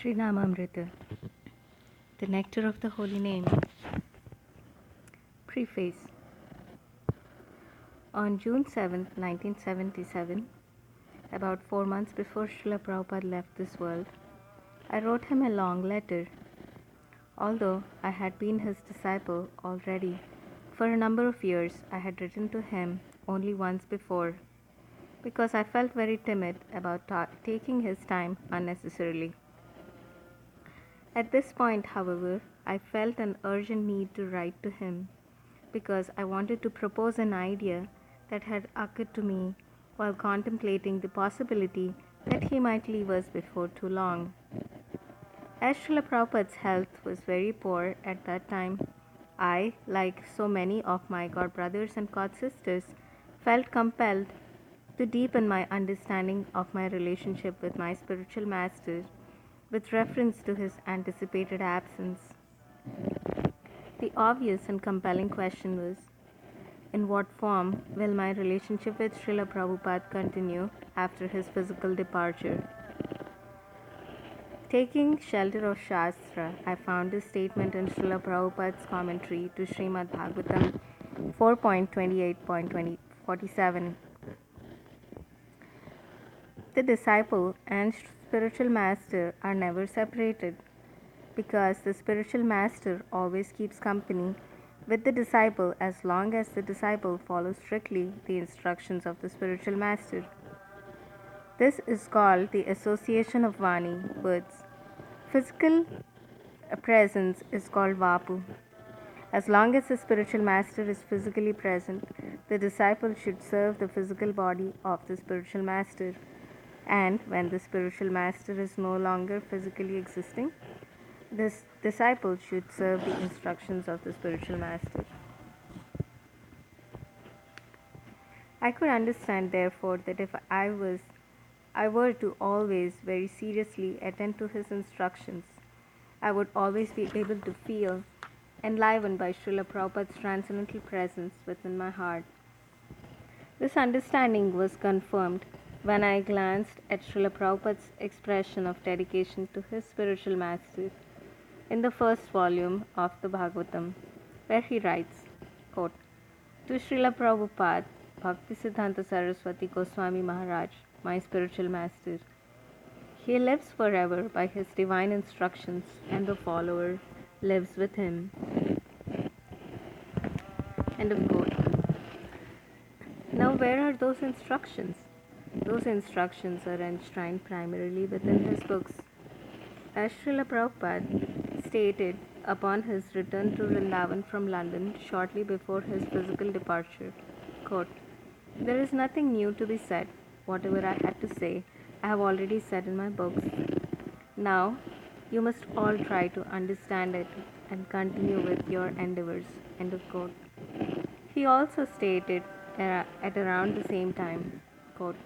Sri Namamrta, the nectar of the holy name. Preface. On June 7, 1977, about 4 months before Srila Prabhupada left this world, I wrote him a long letter. Although I had been his disciple already for a number of years, I had written to him only once before, because I felt very timid about taking his time unnecessarily. At this point, however, I felt an urgent need to write to him, because I wanted to propose an idea that had occurred to me while contemplating the possibility that he might leave us before too long. As Srila Prabhupada's health was very poor at that time, I, like so many of my god brothers and god sisters, felt compelled to deepen my understanding of my relationship with my spiritual master with reference to his anticipated absence. The obvious and compelling question was, in what form will my relationship with Srila Prabhupada continue after his physical departure? Taking shelter of Shastra, I found this statement in Srila Prabhupada's commentary to Srimad Bhagavatam 4.28.47. The disciple and spiritual master are never separated, because the spiritual master always keeps company with the disciple as long as the disciple follows strictly the instructions of the spiritual master. This is called the association of Vani, words. Physical presence is called Vapu. As long as the spiritual master is physically present, the disciple should serve the physical body of the spiritual master. And when the spiritual master is no longer physically existing, this disciple should serve the instructions of the spiritual master. I could understand, therefore, that if I were to always very seriously attend to his instructions, I would always be able to feel enlivened by Srila Prabhupada's transcendental presence within my heart. This understanding was confirmed when I glanced at Srila Prabhupada's expression of dedication to his spiritual master in the first volume of the Bhagavatam, where he writes, quote, "To Srila Prabhupada, Bhaktisiddhanta Saraswati Goswami Maharaj, my spiritual master. He lives forever by his divine instructions, and the follower lives with him." End of quote. Now, where are those instructions? Those instructions are enshrined primarily within his books. As Srila Prabhupada stated upon his return to Vrindavan from London shortly before his physical departure, quote, "There is nothing new to be said. Whatever I had to say, I have already said in my books. Now, you must all try to understand it and continue with your endeavors." End of quote. He also stated at around the same time, quote,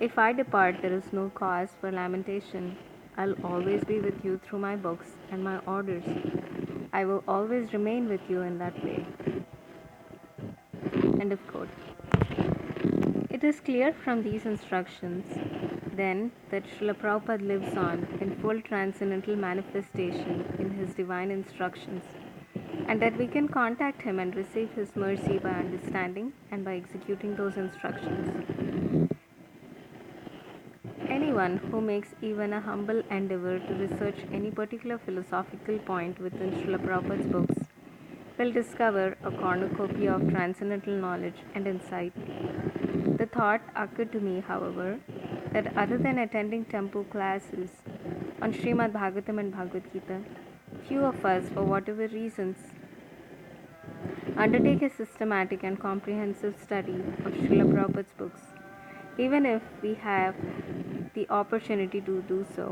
"If I depart, there is no cause for lamentation. I'll always be with you through my books and my orders. I will always remain with you in that way." End of quote. It is clear from these instructions, then, that Srila Prabhupada lives on in full transcendental manifestation in his divine instructions, and that we can contact him and receive his mercy by understanding and by executing those instructions. Anyone who makes even a humble endeavor to research any particular philosophical point within Srila Prabhupada's books will discover a cornucopia of transcendental knowledge and insight. The thought occurred to me, however, that other than attending temple classes on Srimad Bhagavatam and Bhagavad Gita, few of us, for whatever reasons, undertake a systematic and comprehensive study of Srila Prabhupada's books, even if we have the opportunity to do so.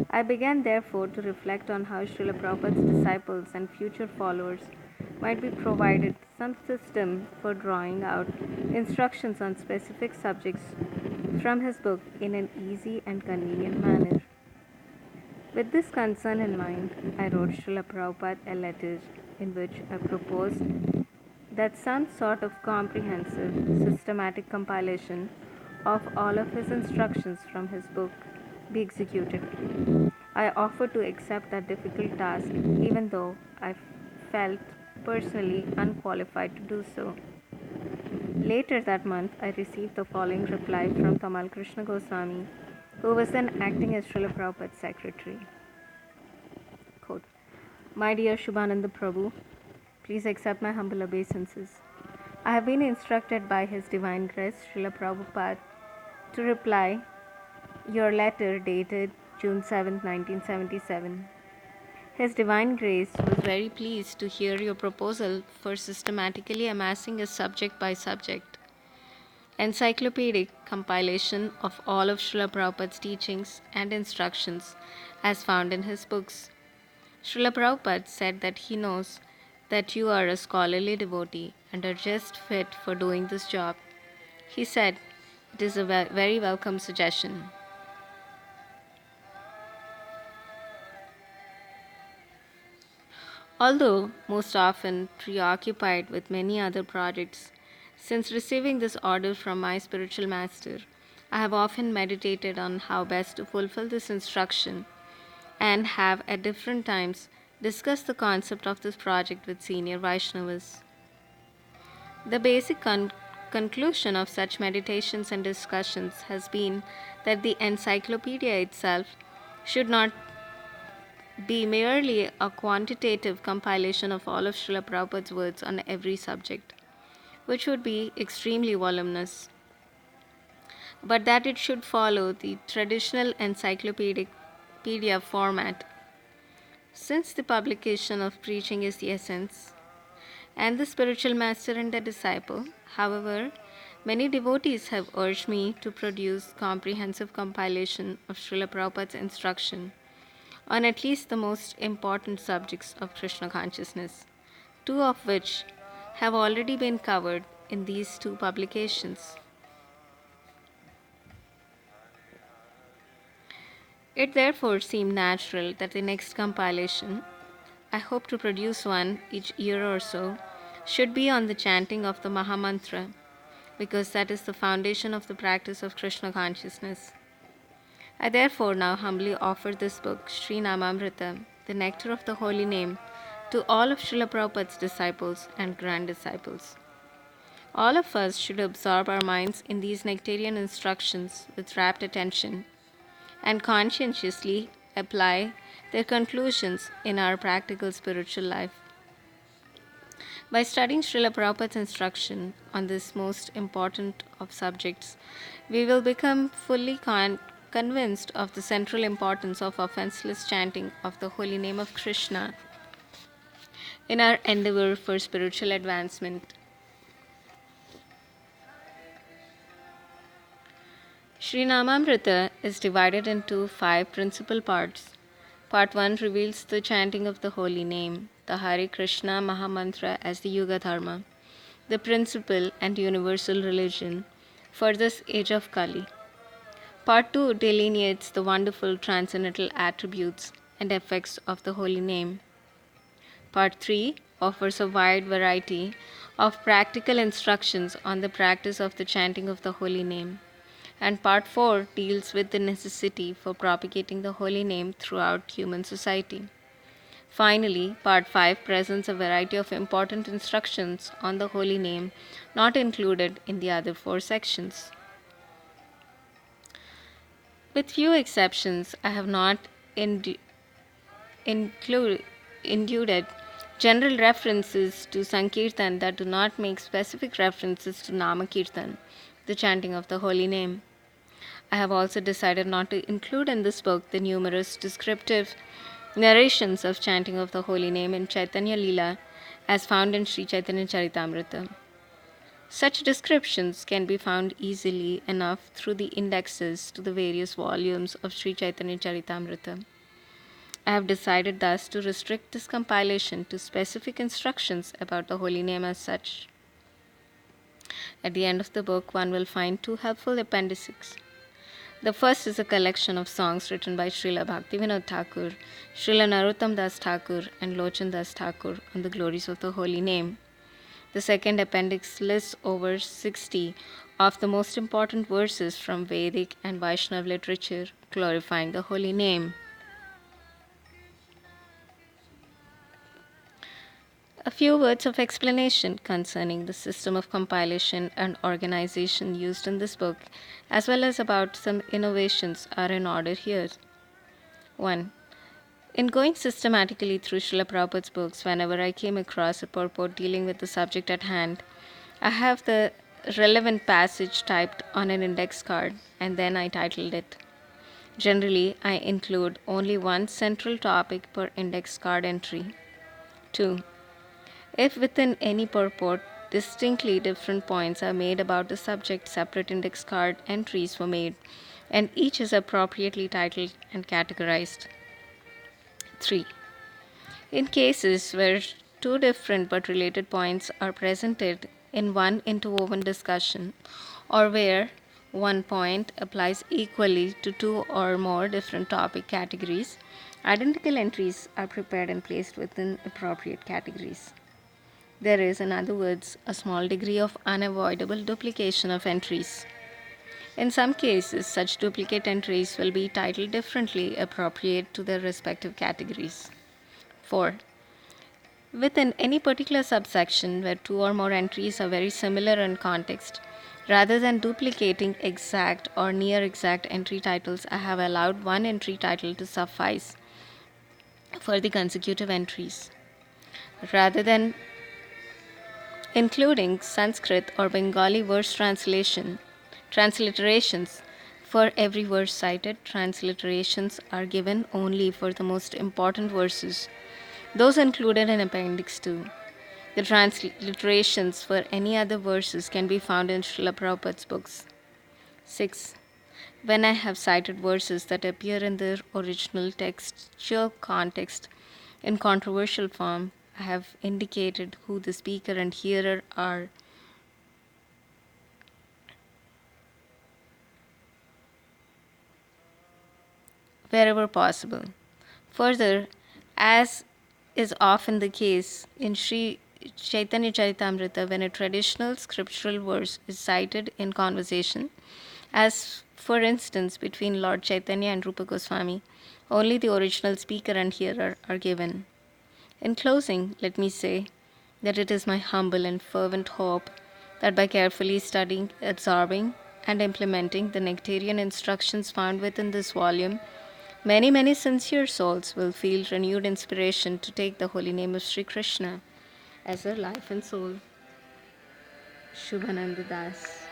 I began, therefore, to reflect on how Srila Prabhupada's disciples and future followers might be provided some system for drawing out instructions on specific subjects from his book in an easy and convenient manner. With this concern in mind, I wrote Srila Prabhupada a letter in which I proposed that some sort of comprehensive, systematic compilation of all of his instructions from his book be executed. I offered to accept that difficult task, even though I felt personally unqualified to do so. Later that month, I received the following reply from Tamal Krishna Goswami, who was then acting as Srila Prabhupada's secretary. Quote, My dear Shubhananda Prabhu, please accept my humble obeisances. I have been instructed by His Divine Grace, Srila Prabhupada, to reply your letter dated June 7, 1977. His Divine Grace was very pleased to hear your proposal for systematically amassing a subject by subject encyclopedic compilation of all of Srila Prabhupada's teachings and instructions as found in his books. Srila Prabhupada said that he knows that you are a scholarly devotee and are just fit for doing this job. He said, it is a very welcome suggestion. Although most often preoccupied with many other projects, since receiving this order from my spiritual master, I have often meditated on how best to fulfill this instruction and have at different times discussed the concept of this project with senior Vaishnavas. The basic conclusion of such meditations and discussions has been that the encyclopedia itself should not be merely a quantitative compilation of all of Srila Prabhupada's words on every subject, which would be extremely voluminous, but that it should follow the traditional encyclopedia format. Since the publication of preaching is the essence, and the spiritual master and the disciple, however, many devotees have urged me to produce comprehensive compilation of Srila Prabhupada's instruction on at least the most important subjects of Krishna consciousness, two of which have already been covered in these two publications. It therefore seemed natural that the next compilation, I hope to produce one each year or so, should be on the chanting of the Mahamantra, because that is the foundation of the practice of Krishna consciousness. I therefore now humbly offer this book, Sri Namamrta, the Nectar of the Holy Name, to all of Srila Prabhupada's disciples and grand disciples. All of us should absorb our minds in these nectarian instructions with rapt attention and conscientiously apply their conclusions in our practical spiritual life. By studying Srila Prabhupada's instruction on this most important of subjects, we will become fully convinced of the central importance of offenseless chanting of the holy name of Krishna in our endeavor for spiritual advancement. Sri Namamrita is divided into 5 principal parts. Part 1 reveals the chanting of the holy name, the Hare Krishna Mahamantra as the Yuga Dharma, the principal and universal religion for this age of Kali. Part 2 delineates the wonderful transcendental attributes and effects of the holy name. Part 3 offers a wide variety of practical instructions on the practice of the chanting of the holy name. And Part 4 deals with the necessity for propagating the holy name throughout human society. Finally, Part 5 presents a variety of important instructions on the holy name not included in the other 4 sections. With few exceptions, I have not included general references to Sankirtan that do not make specific references to Namakirtan, the chanting of the holy name. I have also decided not to include in this book the numerous descriptive narrations of chanting of the holy name in Chaitanya Leela as found in Sri Chaitanya Charitamrita. Such descriptions can be found easily enough through the indexes to the various volumes of Sri Chaitanya Charitamrita. I have decided thus to restrict this compilation to specific instructions about the holy name as such. At the end of the book, one will find 2 helpful appendices. The first is a collection of songs written by Srila Bhaktivinoda Thakur, Srila Narottam Das Thakur, and Lochan Das Thakur on the glories of the holy name. The second appendix lists over 60 of the most important verses from Vedic and Vaishnava literature glorifying the holy name. A few words of explanation concerning the system of compilation and organization used in this book, as well as about some innovations, are in order here. 1. In going systematically through Srila Prabhupada's books, whenever I came across a purport dealing with the subject at hand, I have the relevant passage typed on an index card and then I titled it. Generally, I include only one central topic per index card entry. 2. If within any purport distinctly different points are made about the subject, separate index card entries were made, and each is appropriately titled and categorized. 3. In cases where two different but related points are presented in one interwoven discussion, or where one point applies equally to two or more different topic categories, identical entries are prepared and placed within appropriate categories. There is, in other words, a small degree of unavoidable duplication of entries. In some cases, such duplicate entries will be titled differently, appropriate to their respective categories. 4. Within any particular subsection where two or more entries are very similar in context, rather than duplicating exact or near exact entry titles, I have allowed one entry title to suffice for the consecutive entries. Rather than including Sanskrit or Bengali verse transliterations for every verse cited, transliterations are given only for the most important verses, those included in Appendix 2. The transliterations for any other verses can be found in Srila Prabhupada's books. 6. When I have cited verses that appear in their original textual context in controversial form, I have indicated who the speaker and hearer are. Wherever possible. Further, as is often the case in Sri Chaitanya Charitamrita, when a traditional scriptural verse is cited in conversation, as for instance between Lord Chaitanya and Rupa Goswami, only the original speaker and hearer are given. In closing, let me say that it is my humble and fervent hope that by carefully studying, absorbing, and implementing the nectarian instructions found within this volume, many sincere souls will feel renewed inspiration to take the holy name of Sri Krishna as their life and soul. Shubhananda Das.